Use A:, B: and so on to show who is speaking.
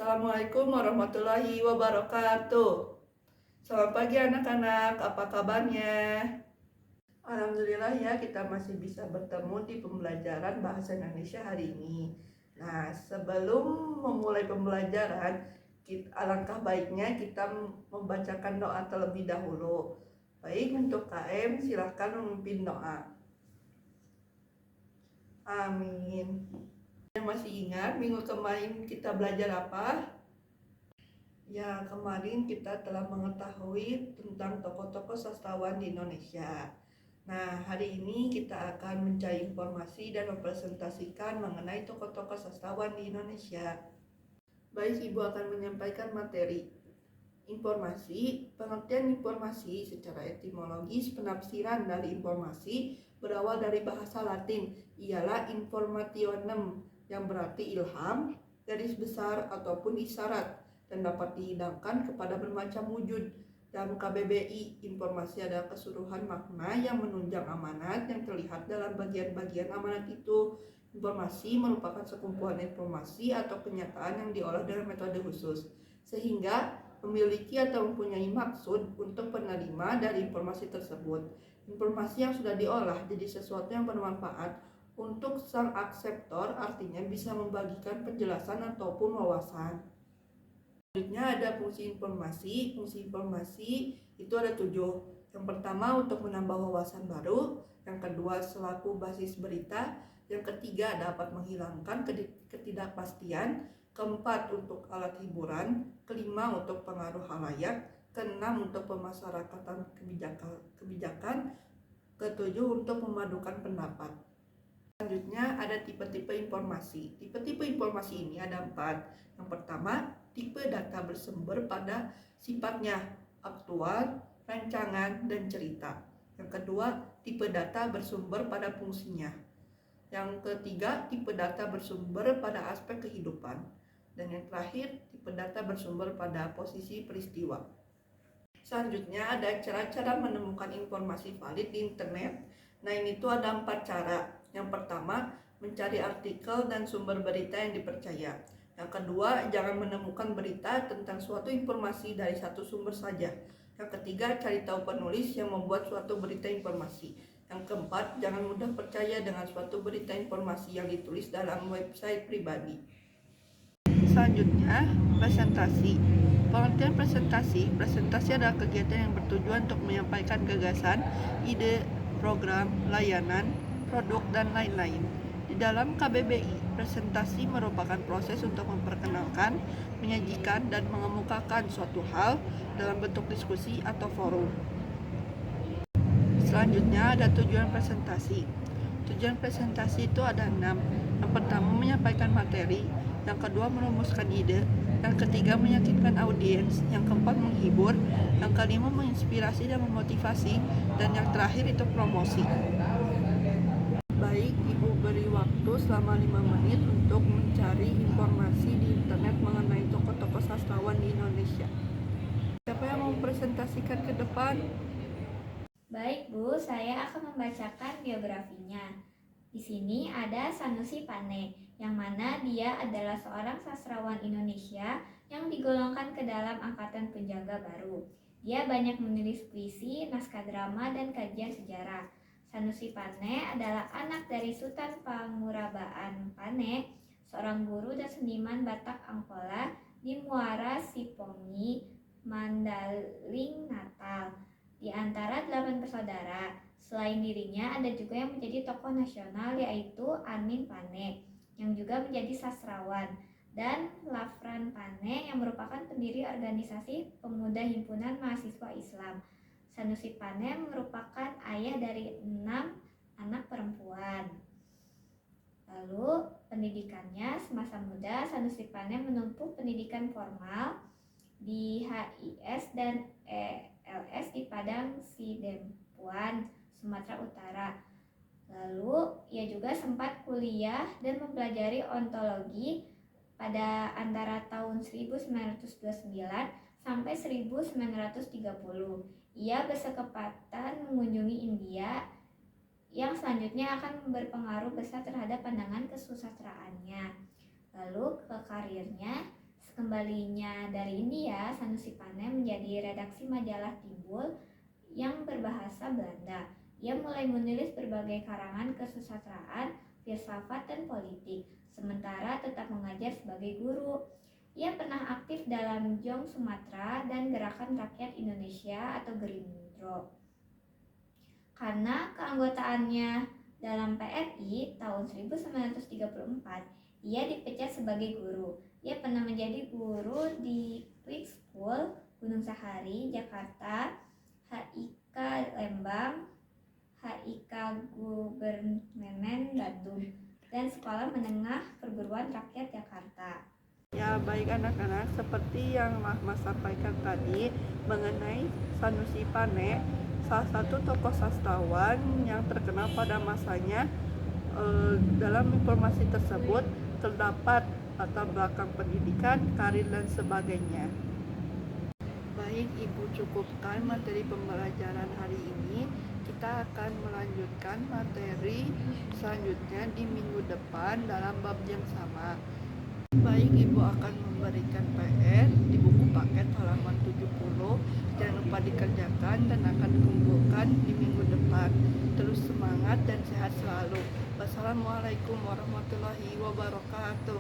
A: Assalamualaikum warahmatullahi wabarakatuh. Selamat pagi anak-anak, apa kabarnya? Alhamdulillah ya, kita masih bisa bertemu di pembelajaran bahasa Indonesia hari ini. Nah, sebelum memulai pembelajaran, alangkah baiknya kita membacakan doa terlebih dahulu. Baik, untuk KM silahkan memimpin doa. Amin. Yang masih ingat minggu kemarin kita belajar apa? Ya, kemarin kita telah mengetahui tentang tokoh-tokoh sastrawan di Indonesia. Nah, hari ini kita akan mencari informasi dan mempresentasikan mengenai tokoh-tokoh sastrawan di Indonesia. Baik, Ibu akan menyampaikan materi. Informasi, pengertian informasi secara etimologis, penafsiran dari informasi berawal dari bahasa Latin, ialah informationem, yang berarti ilham, garis besar ataupun isyarat, dan dapat dihidangkan kepada bermacam wujud. Dalam KBBI, informasi adalah keseluruhan makna yang menunjang amanat yang terlihat dalam bagian-bagian amanat itu. Informasi merupakan sekumpulan informasi atau kenyataan yang diolah dengan metode khusus, sehingga memiliki atau mempunyai maksud untuk penerima dari informasi tersebut. Informasi yang sudah diolah jadi sesuatu yang bermanfaat untuk sang akseptor, artinya bisa membagikan penjelasan ataupun wawasan. Selanjutnya ada fungsi informasi. Fungsi informasi itu ada 7. Yang pertama untuk menambah wawasan baru, yang kedua selaku basis berita, yang ketiga dapat menghilangkan ketidakpastian, keempat untuk alat hiburan, kelima untuk pengaruh halayak, keenam untuk pemasyarakatan kebijakan, ketujuh untuk memadukan pendapat. Selanjutnya ada tipe-tipe informasi. Tipe-tipe informasi ini ada 4. Yang pertama, tipe data bersumber pada sifatnya aktual, rancangan, dan cerita. Yang kedua, tipe data bersumber pada fungsinya. Yang ketiga, tipe data bersumber pada aspek kehidupan. Dan yang terakhir, tipe data bersumber pada posisi peristiwa. Selanjutnya ada cara-cara menemukan informasi valid di internet. Nah, ini tuh ada 4 cara. Yang pertama, mencari artikel dan sumber berita yang dipercaya. Yang kedua, jangan menemukan berita tentang suatu informasi dari satu sumber saja. Yang ketiga, cari tahu penulis yang membuat suatu berita informasi. Yang keempat, jangan mudah percaya dengan suatu berita informasi yang ditulis dalam website pribadi. Selanjutnya, presentasi. Pengertian presentasi adalah kegiatan yang bertujuan untuk menyampaikan gagasan, ide, program, layanan, produk, dan lain-lain. Di dalam KBBI, presentasi merupakan proses untuk memperkenalkan, menyajikan, dan mengemukakan suatu hal dalam bentuk diskusi atau forum. Selanjutnya ada tujuan presentasi. Tujuan presentasi itu ada 6. Yang pertama, menyampaikan materi. Yang kedua, merumuskan ide. Yang ketiga, meyakinkan audiens. Yang keempat, menghibur. Yang kelima, menginspirasi dan memotivasi. Dan yang terakhir itu promosi. Baik, Ibu beri waktu selama 5 menit untuk mencari informasi di internet mengenai tokoh-tokoh sastrawan di Indonesia. Siapa yang mau presentasikan ke depan?
B: Baik Bu, saya akan membacakan biografinya. Di sini ada Sanusi Pane, yang mana dia adalah seorang sastrawan Indonesia yang digolongkan ke dalam angkatan penjaga baru. Dia banyak menulis puisi, naskah drama, dan kajian sejarah. Sanusi Pane adalah anak dari Sultan Pangurabaan Pane, seorang guru dan seniman Batak Angkola di Muara Sipongi, Mandaling, Natal. Di antara 8 bersaudara, selain dirinya ada juga yang menjadi tokoh nasional, yaitu Amin Pane yang juga menjadi sastrawan, dan Lafran Pane yang merupakan pendiri organisasi pemuda himpunan mahasiswa Islam. Sanusi Pane merupakan ayah dari 6 anak perempuan. Lalu pendidikannya semasa muda, Sanusi Pane menempuh pendidikan formal di HIS dan ELS di Padang Sidempuan, Sumatera Utara. Lalu ia juga sempat kuliah dan mempelajari ontologi pada antara tahun 1929 sampai 1930. Ia berkesempatan mengunjungi India yang selanjutnya akan berpengaruh besar terhadap pandangan kesusastraannya. Lalu ke karirnya, kembalinya dari India, Sanusi Pane menjadi redaksi majalah Timbul yang berbahasa Belanda. Ia mulai menulis berbagai karangan kesusastraan, filsafat, dan politik, sementara tetap mengajar sebagai guru. Ia pernah aktif dalam Jong Sumatera dan Gerakan Rakyat Indonesia atau Gerindra. Karena keanggotaannya dalam PRI tahun 1934, ia dipecat sebagai guru. Ia pernah menjadi guru di Quick School, Gunung Sahari, Jakarta, HIK Lembang, HIK Gubernemen Bandung, dan Sekolah Menengah Perguruan Rakyat Jakarta.
A: Ya, baik anak-anak, seperti yang Rahma sampaikan tadi mengenai Sanusi Pane, salah satu tokoh sastrawan yang terkenal pada masanya. Dalam informasi tersebut terdapat latar belakang pendidikan, karir, dan sebagainya. Baik, Ibu cukupkan materi pembelajaran hari ini. Kita akan melanjutkan materi selanjutnya di minggu depan dalam bab yang sama. Baik, Ibu akan memberikan PR di buku paket halaman 70. Jangan lupa dikerjakan dan akan dikumpulkan di minggu depan. Terus semangat dan sehat selalu. Wassalamualaikum warahmatullahi wabarakatuh.